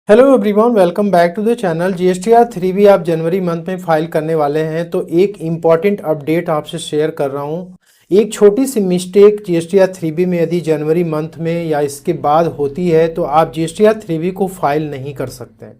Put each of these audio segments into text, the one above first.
Hello everyone, welcome back to the channel. GSTR 3B आप जनवरी month में file करने वाले हैं तो एक इम्पॉर्टेंट अपडेट आपसे शेयर कर रहा हूं। एक छोटी सी मिस्टेक जीएसटीआर 3B में यदि जनवरी मंथ में या इसके बाद होती है तो आप जीएसटीआर 3B को फाइल नहीं कर सकते।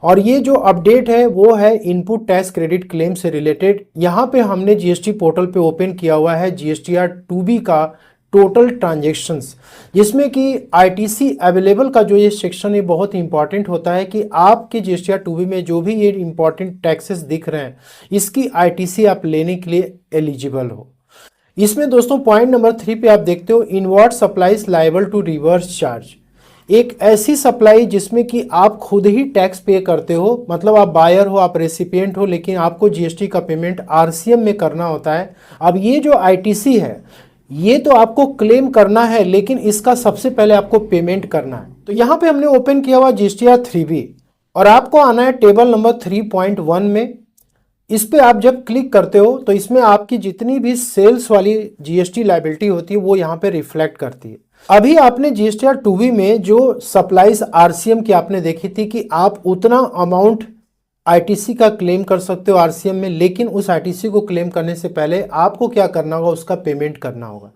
और ये जो अपडेट है वो है इनपुट टैक्स क्रेडिट क्लेम से रिलेटेड। यहाँ पे हमने जीएसटी पोर्टल पे ओपन किया हुआ है जीएसटीआर 2B का टोटल ट्रांजैक्शंस, जिसमें कि आईटीसी अवेलेबल का जो ये सेक्शन है बहुत इंपॉर्टेंट होता है कि आपके जीएसटीआर 2B में जो भी ये इंपॉर्टेंट टैक्सेस दिख रहे हैं इसकी आईटीसी आप लेने के लिए एलिजिबल हो। इसमें दोस्तों पॉइंट नंबर 3 पे आप देखते हो inward supplies liable to reverse charge. एक ऐसी सप्लाई जिसमें कि आप खुद ही टैक्स पे करते हो, मतलब आप बायर हो, आप रेसिपिएंट हो, लेकिन आपको जीएसटी का पेमेंट आरसीएम में करना होता है। अब ये जो आईटीसी है ये तो आपको क्लेम करना है, लेकिन इसका सबसे पहले आपको पेमेंट करना है। तो यहाँ पे हमने ओपन किया हुआ जीएसटीआर 3B और आपको आना है टेबल नंबर 3.1 में। इस पे आप जब क्लिक करते हो तो इसमें आपकी जितनी भी सेल्स वाली जीएसटी लायबिलिटी होती है वो यहाँ पे रिफ्लेक्ट करती है। अभी आपने जीएसटीआर 2B में जो सप्लाईज आरसीएम की आपने देखी थी कि आप उतना अमाउंट आईटीसी का क्लेम कर सकते हो आरसीएम में, लेकिन उस आईटीसी को क्लेम करने से पहले आपको क्या करना होगा, उसका पेमेंट करना होगा।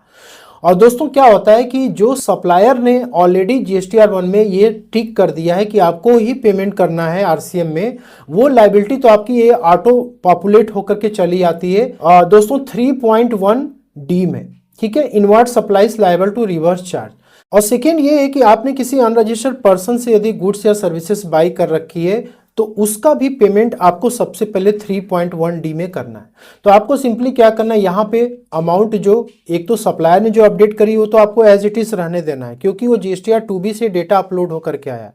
और दोस्तों क्या होता है कि जो सप्लायर ने ऑलरेडी जीएसटीआर 1 में ये टिक कर दिया है कि आपको ही पेमेंट करना है आरसीएम में, वो लायबिलिटी तो आपकी ये ऑटो पॉपुलेट होकर के चली आती है दोस्तों 3.1D में, ठीक है, inward supplies liable to reverse charge. और सेकेंड ये है कि आपने किसी अनरजिस्टर्ड पर्सन से यदि गुड्स या सर्विसेज बाई कर रखी है तो उसका भी पेमेंट आपको सबसे पहले 3.1D में करना है। तो आपको सिंपली क्या करना है, यहाँ पे अमाउंट जो एक तो सप्लायर ने जो अपडेट करी वो तो आपको एज इट इज रहने देना है, क्योंकि वो जीएसटीआर 2B से डेटा अपलोड होकर के आया।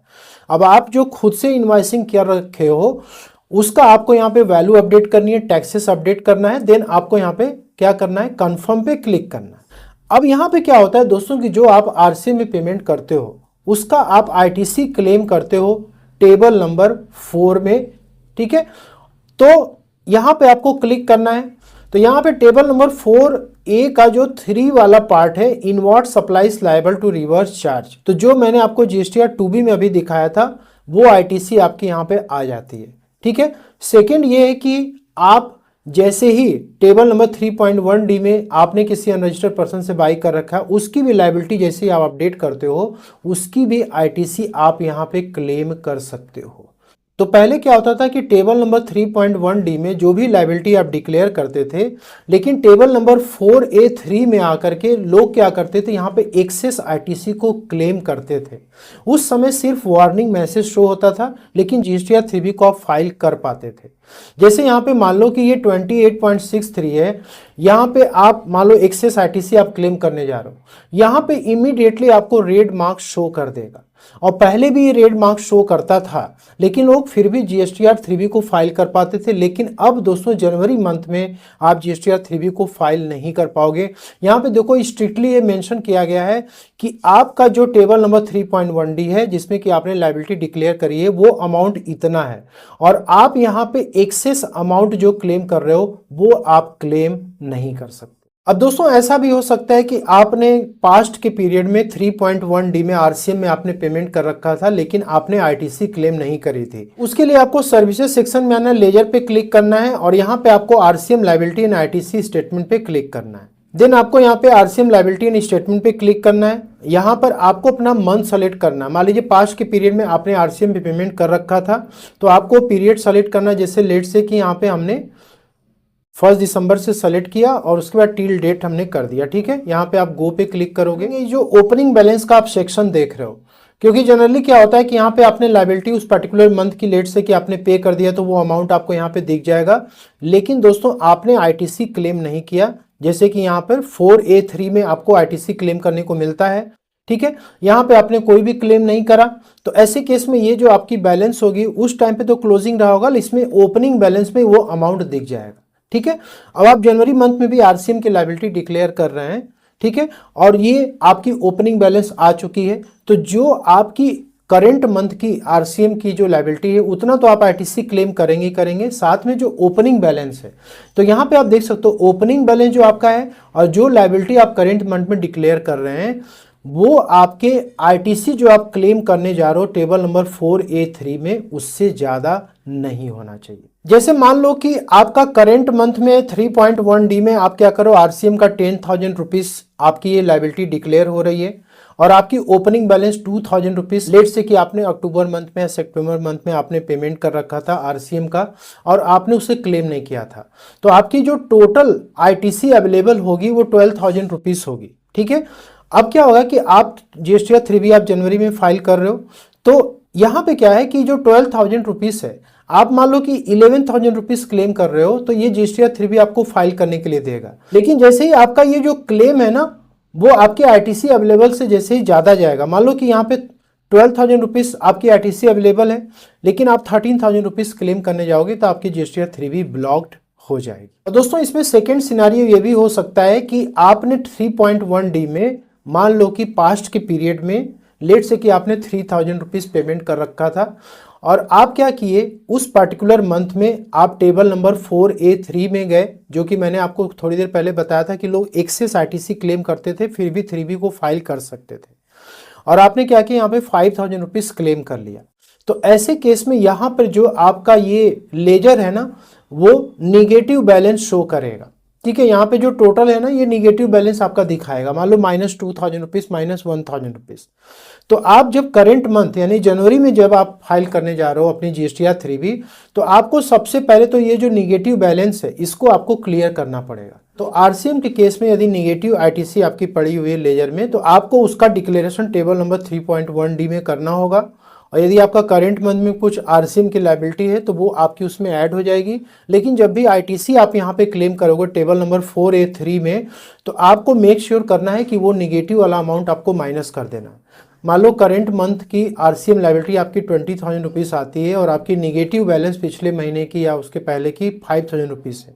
अब आप जो खुद से इनवॉइसिंग कर रखे हो उसका आपको यहाँ पे वैल्यू अपडेट करनी है, टैक्सेस अपडेट करना है, देन आपको यहाँ पे क्या करना है, कन्फर्म पे क्लिक करना है। अब यहाँ पे क्या होता है दोस्तों कि जो आप आरसीएम में पेमेंट करते हो उसका आप आईटीसी क्लेम करते हो टेबल नंबर 4 में, ठीक है। तो यहां पे आपको क्लिक करना है। तो यहां पे टेबल नंबर 4A का जो 3 वाला पार्ट है inward supplies liable to reverse charge, तो जो मैंने आपको जीएसटीआर 2B में अभी दिखाया था वो आईटीसी आपकी यहां पे आ जाती है, ठीक है। सेकेंड ये है कि आप जैसे ही टेबल नंबर 3.1D में आपने किसी अनरजिस्टर्ड पर्सन से बाई कर रखा है उसकी भी लायबिलिटी जैसे ही आप अपडेट करते हो उसकी भी आईटीसी आप यहाँ पे क्लेम कर सकते हो। तो पहले क्या होता था कि टेबल नंबर 3.1D में जो भी लायबिलिटी आप डिक्लेयर करते थे, लेकिन टेबल नंबर 4A3 में आकर के लोग क्या करते थे, यहाँ पे एक्सेस आईटीसी को क्लेम करते थे। उस समय सिर्फ वार्निंग मैसेज शो होता था, लेकिन जीएसटीआर 3B को आप फाइल कर पाते थे। जैसे यहाँ पे मान लो कि ये 28.63 है, यहाँ पे आप मान लो एक्सेस आईटीसी आप क्लेम करने जा रहे हो, यहाँ पे इमीडिएटली आपको रेड मार्क शो कर देगा। और पहले भी ये रेड मार्क शो करता था लेकिन लोग फिर भी जीएसटीआर 3B को फाइल कर पाते थे, लेकिन अब दोस्तों जनवरी मंथ में आप जीएसटीआर 3B को फाइल नहीं कर पाओगे। यहाँ पे देखो स्ट्रिक्टली ये मेंशन किया गया है कि आपका जो टेबल नंबर 3.1D है जिसमें कि आपने लायबिलिटी डिक्लेयर करी है वो अमाउंट इतना है, और आप यहाँ पे एक्सेस अमाउंट जो क्लेम कर रहे हो वो आप क्लेम नहीं कर सकते। अब दोस्तों ऐसा भी हो सकता है कि आपने पास्ट के पीरियड में 3.1D में आरसीएम में आपने पेमेंट कर रखा था लेकिन आपने आईटीसी क्लेम नहीं करी थी। उसके लिए आपको सर्विसेज सेक्शन में आना है, लेजर पे क्लिक करना है और यहाँ पे आपको RCM liability and ITC statement पे क्लिक करना है। देन आपको यहाँ पे आरसीएम लायबिलिटी एंड स्टेटमेंट पे क्लिक करना है। यहाँ पर आपको अपना मंथ सेलेक्ट करना है। मान लीजिए पास्ट के पीरियड में आपने आरसीएम पे पेमेंट कर रखा था तो आपको पीरियड सेलेक्ट करना है। जैसे लेट से कि यहाँ पे हमने 1 दिसंबर से सेलेक्ट किया और उसके बाद टिल डेट हमने कर दिया, ठीक है। यहाँ पे आप गो पे क्लिक करोगे। ये जो ओपनिंग बैलेंस का आप सेक्शन देख रहे हो, क्योंकि जनरली क्या होता है कि यहाँ पे आपने लायबिलिटी उस पर्टिकुलर मंथ की लेट से कि आपने पे कर दिया तो वो अमाउंट आपको यहाँ पे दिख जाएगा, लेकिन दोस्तों आपने आईटीसी क्लेम नहीं किया। जैसे कि यहाँ पर 4A3 में आपको आईटीसी क्लेम करने को मिलता है, ठीक है। यहाँ पे आपने कोई भी क्लेम नहीं करा तो ऐसे केस में ये जो आपकी बैलेंस होगी उस टाइम पे तो क्लोजिंग रहा होगा, इसमें ओपनिंग बैलेंस में वो अमाउंट दिख जाएगा, ठीक है। अब आप जनवरी मंथ में भी आरसीएम की लायबिलिटी डिक्लेयर कर रहे हैं, ठीक है, और ये आपकी ओपनिंग बैलेंस आ चुकी है। तो जो आपकी करंट मंथ की आरसीएम की जो लायबिलिटी है उतना तो आप आईटीसी क्लेम करेंगे, साथ में जो ओपनिंग बैलेंस है तो यहाँ पे आप देख सकते हो ओपनिंग बैलेंस जो आपका है और जो लायबिलिटी आप करंट मंथ में डिक्लेयर कर रहे हैं वो आपके आईटीसी जो आप क्लेम करने जा रहे हो टेबल नंबर 4A3 में उससे ज़्यादा नहीं होना चाहिए। जैसे मान लो कि आपका करेंट मंथ में 3.1D में आप क्या करो, आरसीएम का 10,000 रुपीज़ आपकी ये लाइबिलिटी डिक्लेयर हो रही है और आपकी ओपनिंग बैलेंस 2,000 रुपीज़, लेट से कि आपने अक्टूबर मंथ में या सितंबर मंथ में आपने पेमेंट कर रखा था आरसीएम का और आपने उसे क्लेम नहीं किया था, तो आपकी जो टोटल आईटीसी अवेलेबल होगी वो 12,000 रुपीज़ होगी। ठीक है, अब क्या होगा कि आप जीएसटीआर 3B आप जनवरी में फाइल कर रहे हो, तो यहाँ पे क्या है कि जो 12,000 रुपीज़ है, आप मान लो कि 11,000 रुपीज़ क्लेम कर रहे हो, तो ये जीएसटीआर 3B आपको फाइल करने के लिए देगा। लेकिन जैसे ही आपका ये जो क्लेम है ना, वो आपके आईटीसी अवेलेबल से जैसे ही ज़्यादा जाएगा, मान लो कि यहाँ पे 12,000 रुपीज़ आपकी आईटीसी अवेलेबल है, लेकिन आप 13,000 रुपीज़ क्लेम करने जाओगे तो आपकी जीएसटीआर 3B ब्लॉक्ड हो जाएगी। और दोस्तों इसमें सेकेंड सिनारियो ये भी हो सकता है कि आपने 3.1D में मान लो कि पास्ट के पीरियड में लेट से कि आपने 3,000 रुपीज़ पेमेंट कर रखा था और आप क्या किए, उस पर्टिकुलर मंथ में आप टेबल नंबर 4A3 में गए, जो कि मैंने आपको थोड़ी देर पहले बताया था कि लोग एक्सेस आईटीसी क्लेम करते थे फिर भी 3B को फाइल कर सकते थे, और आपने क्या किया यहाँ पे 5,000 रुपीज़ क्लेम कर लिया। तो ऐसे केस में यहाँ पर जो आपका ये लेजर है ना, वो निगेटिव बैलेंस शो करेगा। ठीक है, यहाँ पे जो टोटल है ना, ये निगेटिव बैलेंस आपका दिखाएगा, मान लो -2,000 रुपीज़, -1,000 रुपीज़। तो आप जब करेंट मंथ यानी जनवरी में जब आप फाइल करने जा रहे हो अपनी जीएसटीआर 3B, तो आपको सबसे पहले तो ये जो निगेटिव बैलेंस है इसको आपको क्लियर करना पड़ेगा। तो आरसीएम के केस में यदि निगेटिव आईटीसी आपकी पड़ी हुई है लेजर में, तो आपको उसका डिक्लेरेशन टेबल नंबर 3.1D में करना होगा, और यदि आपका करेंट मंथ में कुछ आरसीएम की लायबिलिटी है तो वो आपकी उसमें ऐड हो जाएगी। लेकिन जब भी आईटीसी आप यहाँ पे क्लेम करोगे टेबल नंबर 4A3 में, तो आपको मेक श्योर करना है कि वो निगेटिव वाला अमाउंट आपको माइनस कर देना। मान लो करेंट मंथ की आरसीएम लायबिलिटी आपकी 20,000 रुपीज़ आती है और आपकी निगेटिव बैलेंस पिछले महीने की या उसके पहले की 5,000 रुपीज़ है।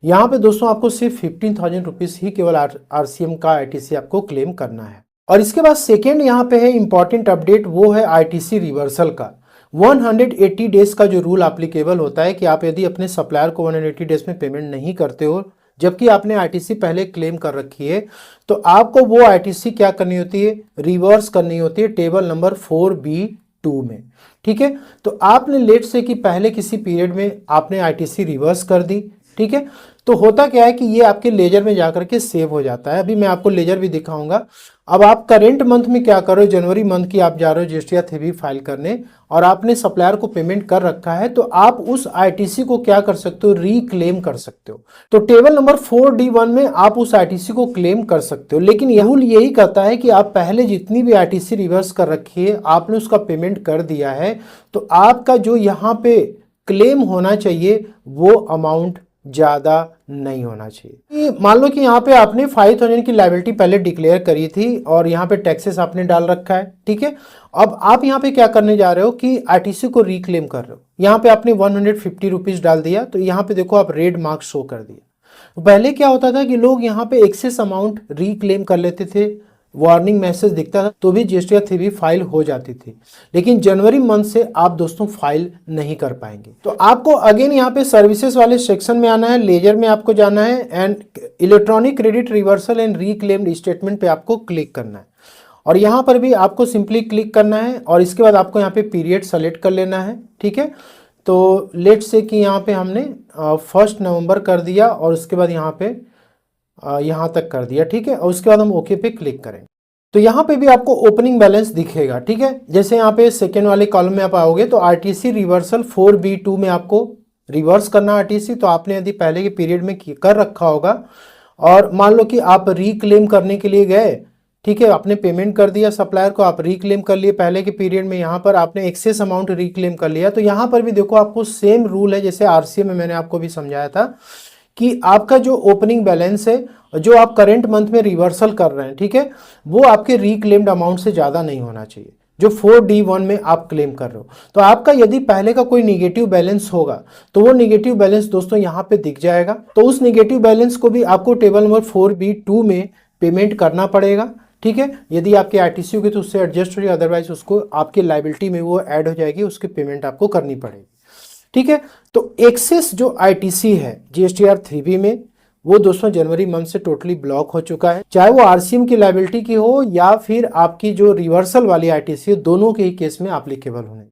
यहाँ पे दोस्तों आपको सिर्फ 15,000 रुपीज़ ही केवल आरसीएम का आईटीसी आपको क्लेम करना है। और इसके बाद सेकेंड यहाँ पे है इंपॉर्टेंट अपडेट, वो है आईटीसी रिवर्सल का। 180 डेज का जो रूल एप्लीकेबल होता है कि आप यदि अपने सप्लायर को 180 डेज में पेमेंट नहीं करते हो जबकि आपने आईटीसी पहले क्लेम कर रखी है, तो आपको वो आईटीसी क्या करनी होती है, रिवर्स करनी होती है टेबल नंबर 4B2 में। ठीक है, तो आपने लेट से कि पहले किसी पीरियड में आपने आईटीसी रिवर्स कर दी। ठीक है, तो होता क्या है कि ये आपके लेजर में जाकर के सेव हो जाता है। अभी मैं आपको लेजर भी दिखाऊंगा। अब आप करेंट मंथ में क्या करो, जनवरी मंथ की आप जा रहे हो जीएसटीआर 3B फाइल करने और आपने सप्लायर को पेमेंट कर रखा है, तो आप उस आईटीसी को क्या कर सकते हो, रीक्लेम कर सकते हो। तो टेबल नंबर 4D1 में आप उस आईटीसी को क्लेम कर सकते हो, लेकिन यह रूल यही कहता है कि आप पहले जितनी भी आईटीसी रिवर्स कर रखी है आपने उसका पेमेंट कर दिया है, तो आपका जो यहाँ पे क्लेम होना चाहिए वो अमाउंट ज़्यादा नहीं होना चाहिए। मान लो कि यहाँ पे आपने 5,000 की लायबिलिटी पहले डिक्लेयर करी थी और यहाँ पे टैक्सेस आपने डाल रखा है। ठीक है, अब आप यहाँ पे क्या करने जा रहे हो कि आईटीसी को रिक्लेम कर रहे हो। यहाँ पे आपने 150 रुपीज़ डाल दिया, तो यहाँ पे देखो आप रेड मार्क शो कर दिया। पहले क्या होता था कि लोग यहाँ पे एक्सेस अमाउंट रिक्लेम कर लेते थे, वार्निंग मैसेज दिखता था तो भी जीएसटीआर 3B फाइल हो जाती थी, लेकिन जनवरी मंथ से आप दोस्तों फाइल नहीं कर पाएंगे। तो आपको अगेन यहाँ पे सर्विसेज वाले सेक्शन में आना है, लेजर में आपको जाना है and electronic credit reversal and reclaimed statement पे आपको क्लिक करना है, और यहाँ पर भी आपको सिंपली क्लिक करना है और इसके बाद आपको यहाँ पे पीरियड सेलेक्ट कर लेना है। ठीक है, तो लेट से कि यहाँ पे हमने 1 नवंबर कर दिया और उसके बाद यहाँ पे यहाँ तक कर दिया। ठीक है, और उसके बाद हम ओके पे क्लिक करें तो यहाँ पे भी आपको ओपनिंग बैलेंस दिखेगा। ठीक है, जैसे यहाँ पे सेकेंड वाले कॉलम में आप आओगे तो आरटीसी रिवर्सल 4B2 में आपको रिवर्स करना आरटीसी, तो आपने यदि पहले के पीरियड में कर रखा होगा और मान लो कि आप रिक्लेम करने के लिए गए, ठीक है, आपने पेमेंट कर दिया सप्लायर को, आप रिक्लेम कर लिए पहले के पीरियड में, यहाँ पर आपने एक्सेस अमाउंट रिक्लेम कर लिया, तो यहाँ पर भी देखो आपको सेम रूल है जैसे आरसीएम में मैंने आपको भी समझाया था कि आपका जो ओपनिंग बैलेंस है जो आप करेंट मंथ में रिवर्सल कर रहे हैं, ठीक है, वो आपके रिक्लेम्ड अमाउंट से ज़्यादा नहीं होना चाहिए जो 4D1 में आप क्लेम कर रहे हो। तो आपका यदि पहले का कोई निगेटिव बैलेंस होगा तो वो निगेटिव बैलेंस दोस्तों यहाँ पे दिख जाएगा, तो उस निगेटिव बैलेंस को भी आपको टेबल नंबर 4B2 में पेमेंट करना पड़ेगा। ठीक है, यदि आपके आरटीसी होगी तो उससे एडजस्ट हो जाए, अदरवाइज उसको आपकी लायबिलिटी में वो ऐड हो जाएगी, उसकी पेमेंट आपको करनी पड़ेगी। ठीक है, तो एक्सेस जो आईटीसी है जीएसटीआर 3B में वो दोस्तों जनवरी मंथ से टोटली ब्लॉक हो चुका है। चाहे वो आरसीएम की लायबिलिटी की हो या फिर आपकी जो रिवर्सल वाली आईटीसी हो, दोनों के ही केस में एप्लीकेबल होने।